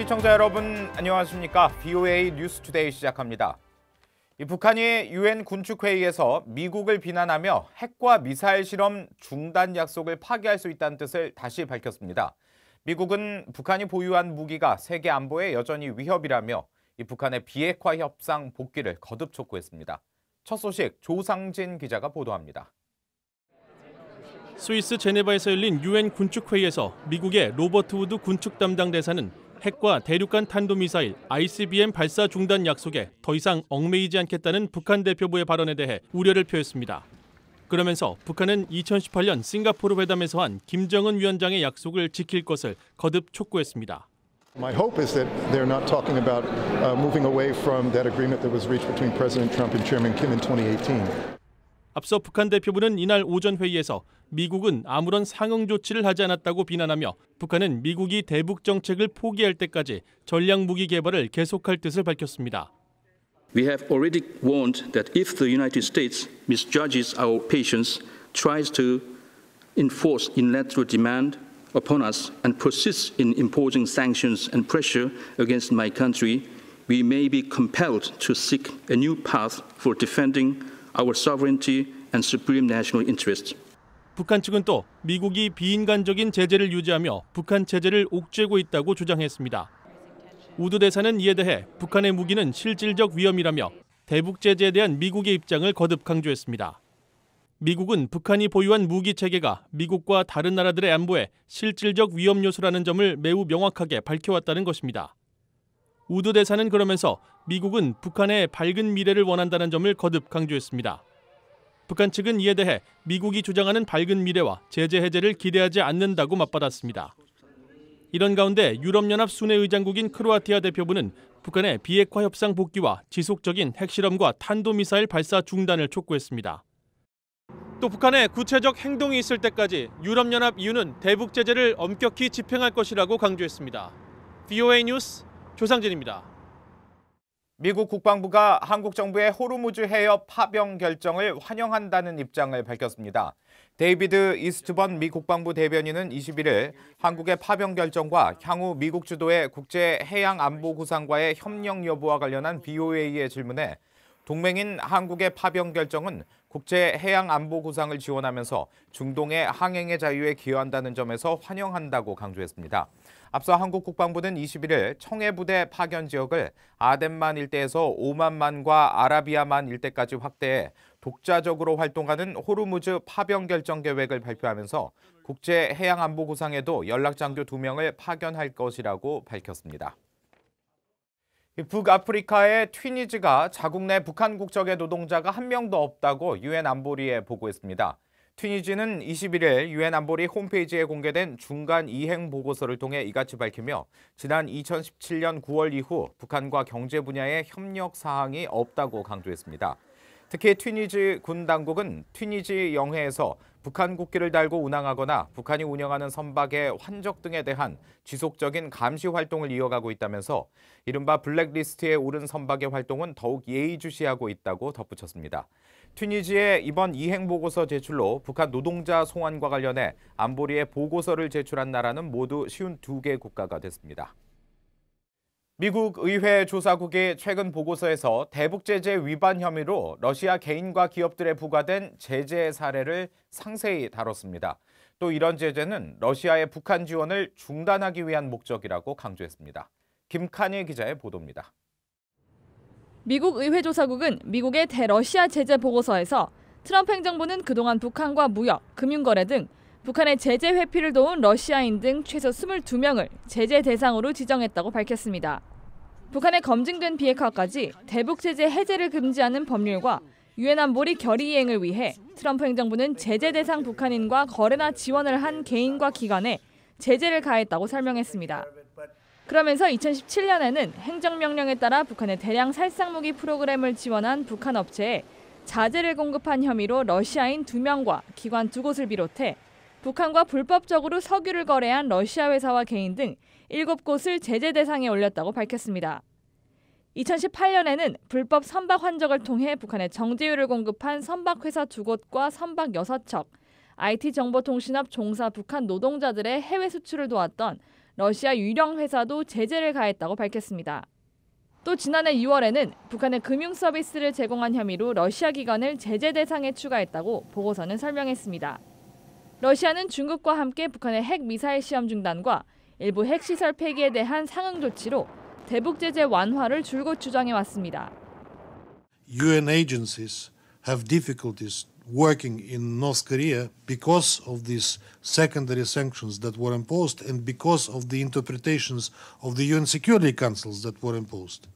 시청자 여러분 안녕하십니까? VOA 뉴스투데이 시작합니다. 북한이 유엔 군축회의에서 미국을 비난하며 핵과 미사일 실험 중단 약속을 파기할 수 있다는 뜻을 다시 밝혔습니다. 미국은 북한이 보유한 무기가 세계 안보에 여전히 위협이라며 북한의 비핵화 협상 복귀를 거듭 촉구했습니다. 첫 소식 조상진 기자가 보도합니다. 스위스 제네바에서 열린 유엔 군축회의에서 미국의 로버트 우드 군축 담당 대사는 핵과 대륙간 탄도미사일 ICBM 발사 중단 약속에 더 이상 얽매이지 않겠다는 북한 대표부의 발언에 대해 우려를 표했습니다. 그러면서 북한은 2018년 싱가포르 회담에서 한 김정은 위원장의 약속을 지킬 것을 거듭 촉구했습니다. My hope is that they're not talking about moving away from that agreement that was reached between President Trump and Chairman Kim in 2018. 앞서 북한 대표부는 이날 오전 회의에서 미국은 아무런 상응 조치를 하지 않았다고 비난하며 북한은 미국이 대북 정책을 포기할 때까지 전략 무기 개발을 계속할 뜻을 밝혔습니다. We have already warned that if the United States misjudges our patience, tries to enforce unilateral demand upon us and persists in imposing sanctions and pressure against my country, we may be compelled to seek a new path for defending our sovereignty and supreme national interests. 북한 측은 또 미국이 비인간적인 제재를 유지하며 북한 체제를 옥죄고 있다고 주장했습니다. 우드 대사는 이에 대해 북한의 무기는 실질적 위험이라며 대북 제재에 대한 미국의 입장을 거듭 강조했습니다. 미국은 북한이 보유한 무기 체계가 미국과 다른 나라들의 안보에 실질적 위험 요소라는 점을 매우 명확하게 밝혀왔다는 것입니다. 우드 대사는 그러면서 미국은 북한의 밝은 미래를 원한다는 점을 거듭 강조했습니다. 북한 측은 이에 대해 미국이 주장하는 밝은 미래와 제재 해제를 기대하지 않는다고 맞받았습니다. 이런 가운데 유럽연합 순회의장국인 크로아티아 대표부는 북한의 비핵화 협상 복귀와 지속적인 핵실험과 탄도미사일 발사 중단을 촉구했습니다. 또 북한의 구체적 행동이 있을 때까지 유럽연합 EU는 대북 제재를 엄격히 집행할 것이라고 강조했습니다. VOA 뉴스 조상진입니다. 미국 국방부가 한국 정부의 호르무즈 해협 파병 결정을 환영한다는 입장을 밝혔습니다. 데이비드 이스트번 미 국방부 대변인은 21일 한국의 파병 결정과 향후 미국 주도의 국제해양안보구상과의 협력 여부와 관련한 VOA의 질문에 동맹인 한국의 파병 결정은 국제해양안보구상을 지원하면서 중동의 항행의 자유에 기여한다는 점에서 환영한다고 강조했습니다. 앞서 한국 국방부는 21일 청해부대 파견 지역을 아덴만 일대에서 오만만과 아라비아만 일대까지 확대해 독자적으로 활동하는 호르무즈 파병 결정 계획을 발표하면서 국제해양안보구상에도 연락장교 2명을 파견할 것이라고 밝혔습니다. 북아프리카의 튀니지가 자국 내 북한 국적의 노동자가 한 명도 없다고 유엔 안보리에 보고했습니다. 튀니지는 21일 유엔 안보리 홈페이지에 공개된 중간 이행 보고서를 통해 이같이 밝히며 지난 2017년 9월 이후 북한과 경제 분야의 협력 사항이 없다고 강조했습니다. 특히 튀니지 군 당국은 튀니지 영해에서 북한 국기를 달고 운항하거나 북한이 운영하는 선박의 환적 등에 대한 지속적인 감시 활동을 이어가고 있다면서 이른바 블랙리스트에 오른 선박의 활동은 더욱 예의주시하고 있다고 덧붙였습니다. 튀니지의 이번 이행보고서 제출로 북한 노동자 송환과 관련해 안보리에 보고서를 제출한 나라는 모두 52개 국가가 됐습니다. 미국 의회 조사국이 최근 보고서에서 대북 제재 위반 혐의로 러시아 개인과 기업들에 부과된 제재 사례를 상세히 다뤘습니다. 또 이런 제재는 러시아의 북한 지원을 중단하기 위한 목적이라고 강조했습니다. 김칸희 기자의 보도입니다. 미국 의회 조사국은 미국의 대러시아 제재 보고서에서 트럼프 행정부는 그동안 북한과 무역, 금융거래 등 북한의 제재 회피를 도운 러시아인 등 최소 22명을 제재 대상으로 지정했다고 밝혔습니다. 북한의 검증된 비핵화까지 대북 제재 해제를 금지하는 법률과 유엔 안보리 결의 이행을 위해 트럼프 행정부는 제재 대상 북한인과 거래나 지원을 한 개인과 기관에 제재를 가했다고 설명했습니다. 그러면서 2017년에는 행정명령에 따라 북한의 대량 살상무기 프로그램을 지원한 북한 업체에 자재를 공급한 혐의로 러시아인 2명과 기관 2곳을 비롯해 북한과 불법적으로 석유를 거래한 러시아 회사와 개인 등 7곳을 제재 대상에 올렸다고 밝혔습니다. 2018년에는 불법 선박 환적을 통해 북한에 정제유를 공급한 선박회사 2곳과 선박 6척, IT정보통신업 종사 북한 노동자들의 해외 수출을 도왔던 러시아 유령 회사도 제재를 가했다고 밝혔습니다. 또 지난해 6월에는 북한의 금융 서비스를 제공한 혐의로 러시아 기관을 제재 대상에 추가했다고 보고서는 설명했습니다. 러시아는 중국과 함께 북한의 핵 미사일 시험 중단과 일부 핵시설 폐기에 대한 상응 조치로 대북 제재 완화를 줄곧 주장해 왔습니다. UN agencies have difficulties working in North Korea because of these secondary sanctions that were imposed and because of the interpretations of the UN Security Councils that were imposed.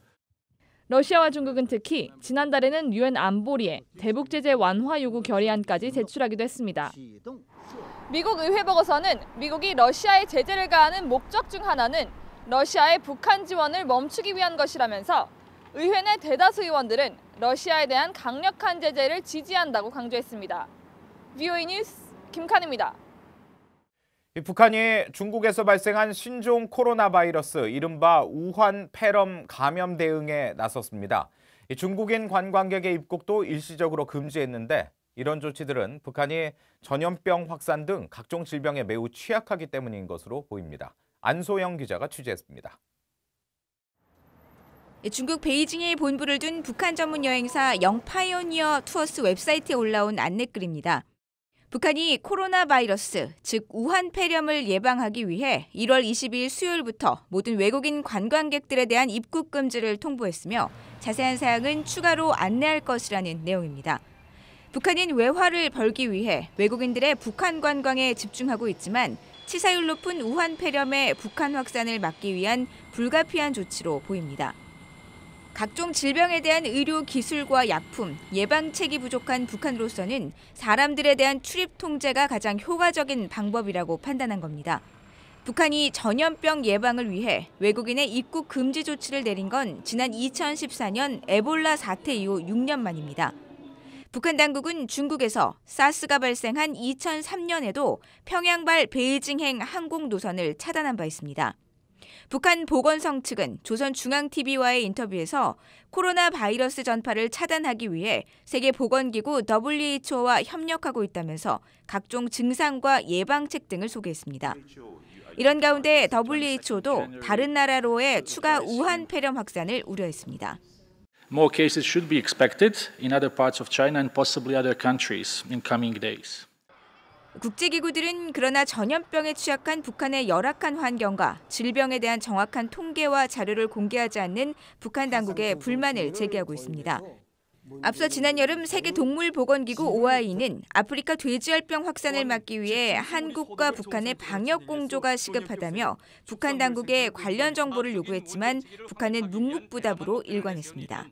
러시아와 중국은 특히 지난달에는 유엔 안보리에 대북 제재 완화 요구 결의안까지 제출하기도 했습니다. 미국 의회 보고서는 미국이 러시아에 제재를 가하는 목적 중 하나는 러시아의 북한 지원을 멈추기 위한 것이라면서 의회 내 대다수 의원들은 러시아에 대한 강력한 제재를 지지한다고 강조했습니다. VOA 뉴스 김칸입니다. 북한이 중국에서 발생한 신종 코로나 바이러스 이른바 우한 폐렴 감염 대응에 나섰습니다. 중국인 관광객의 입국도 일시적으로 금지했는데 이런 조치들은 북한이 전염병 확산 등 각종 질병에 매우 취약하기 때문인 것으로 보입니다. 안소영 기자가 취재했습니다. 중국 베이징에 본부를 둔 북한 전문 여행사 영파이오니어 투어스 웹사이트에 올라온 안내글입니다. 북한이 코로나 바이러스, 즉 우한 폐렴을 예방하기 위해 1월 22일 수요일부터 모든 외국인 관광객들에 대한 입국 금지를 통보했으며 자세한 사항은 추가로 안내할 것이라는 내용입니다. 북한은 외화를 벌기 위해 외국인들의 북한 관광에 집중하고 있지만 치사율 높은 우한 폐렴의 북한 확산을 막기 위한 불가피한 조치로 보입니다. 각종 질병에 대한 의료 기술과 약품, 예방책이 부족한 북한으로서는 사람들에 대한 출입 통제가 가장 효과적인 방법이라고 판단한 겁니다. 북한이 전염병 예방을 위해 외국인의 입국 금지 조치를 내린 건 지난 2014년 에볼라 사태 이후 6년 만입니다. 북한 당국은 중국에서 사스가 발생한 2003년에도 평양발 베이징행 항공 노선을 차단한 바 있습니다. 북한 보건성 측은 조선중앙TV와의 인터뷰에서 코로나 바이러스 전파를 차단하기 위해 세계보건기구 WHO와 협력하고 있다면서 각종 증상과 예방책 등을 소개했습니다. 이런 가운데 WHO도 다른 나라로의 추가 우한 폐렴 확산을 우려했습니다. More cases should be expected in other parts of China and possibly other countries in coming days. 국제기구들은 그러나 전염병에 취약한 북한의 열악한 환경과 질병에 대한 정확한 통계와 자료를 공개하지 않는 북한 당국에 불만을 제기하고 있습니다. 앞서 지난 여름 세계동물보건기구 OIE는 아프리카 돼지열병 확산을 막기 위해 한국과 북한의 방역 공조가 시급하다며 북한 당국에 관련 정보를 요구했지만 북한은 묵묵부답으로 일관했습니다.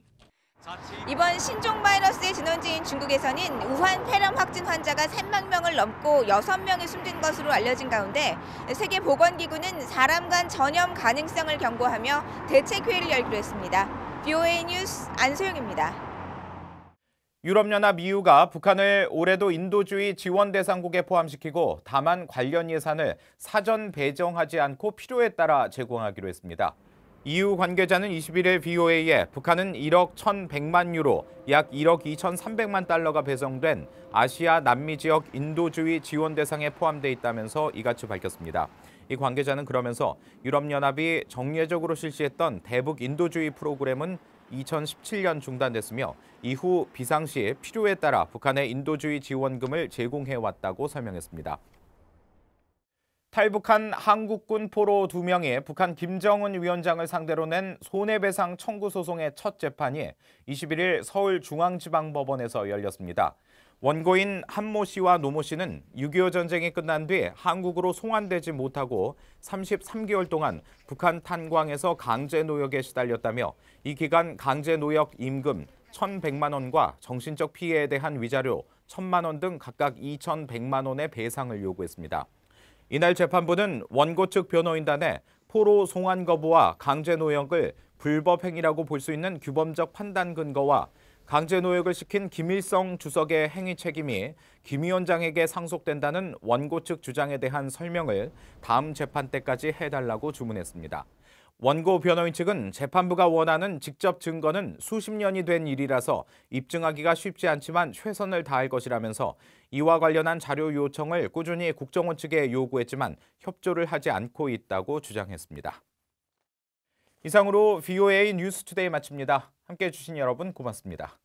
이번 신종 바이러스의 진원지인 중국에서는 우한 폐렴 확진 환자가 3만 명을 넘고 6명이 숨진 것으로 알려진 가운데 세계보건기구는 사람 간 전염 가능성을 경고하며 대책회의를 열기로 했습니다. VOA 뉴스 안소영입니다. 유럽연합 EU가 북한을 올해도 인도주의 지원 대상국에 포함시키고 다만 관련 예산을 사전 배정하지 않고 필요에 따라 제공하기로 했습니다. EU 관계자는 21일 VOA에 북한은 1억 1,100만 유로, 약 1억 2,300만 달러가 배정된 아시아 남미 지역 인도주의 지원 대상에 포함돼 있다면서 이같이 밝혔습니다. 이 관계자는 그러면서 유럽연합이 정례적으로 실시했던 대북 인도주의 프로그램은 2017년 중단됐으며 이후 비상시 필요에 따라 북한의 인도주의 지원금을 제공해왔다고 설명했습니다. 탈북한 한국군 포로 2명이 북한 김정은 위원장을 상대로 낸 손해배상 청구 소송의 첫 재판이 21일 서울중앙지방법원에서 열렸습니다. 원고인 한모 씨와 노모 씨는 6.25 전쟁이 끝난 뒤 한국으로 송환되지 못하고 33개월 동안 북한 탄광에서 강제노역에 시달렸다며 이 기간 강제노역 임금 1,100만 원과 정신적 피해에 대한 위자료 1,000만 원 등 각각 2,100만 원의 배상을 요구했습니다. 이날 재판부는 원고 측 변호인단에 포로 송환 거부와 강제노역을 불법 행위라고 볼 수 있는 규범적 판단 근거와 강제노역을 시킨 김일성 주석의 행위 책임이 김 위원장에게 상속된다는 원고 측 주장에 대한 설명을 다음 재판 때까지 해달라고 주문했습니다. 원고 변호인 측은 재판부가 원하는 직접 증거는 수십 년이 된 일이라서 입증하기가 쉽지 않지만 최선을 다할 것이라면서 이와 관련한 자료 요청을 꾸준히 국정원 측에 요구했지만 협조를 하지 않고 있다고 주장했습니다. 이상으로 VOA 뉴스투데이 마칩니다. 함께해 주신 여러분 고맙습니다.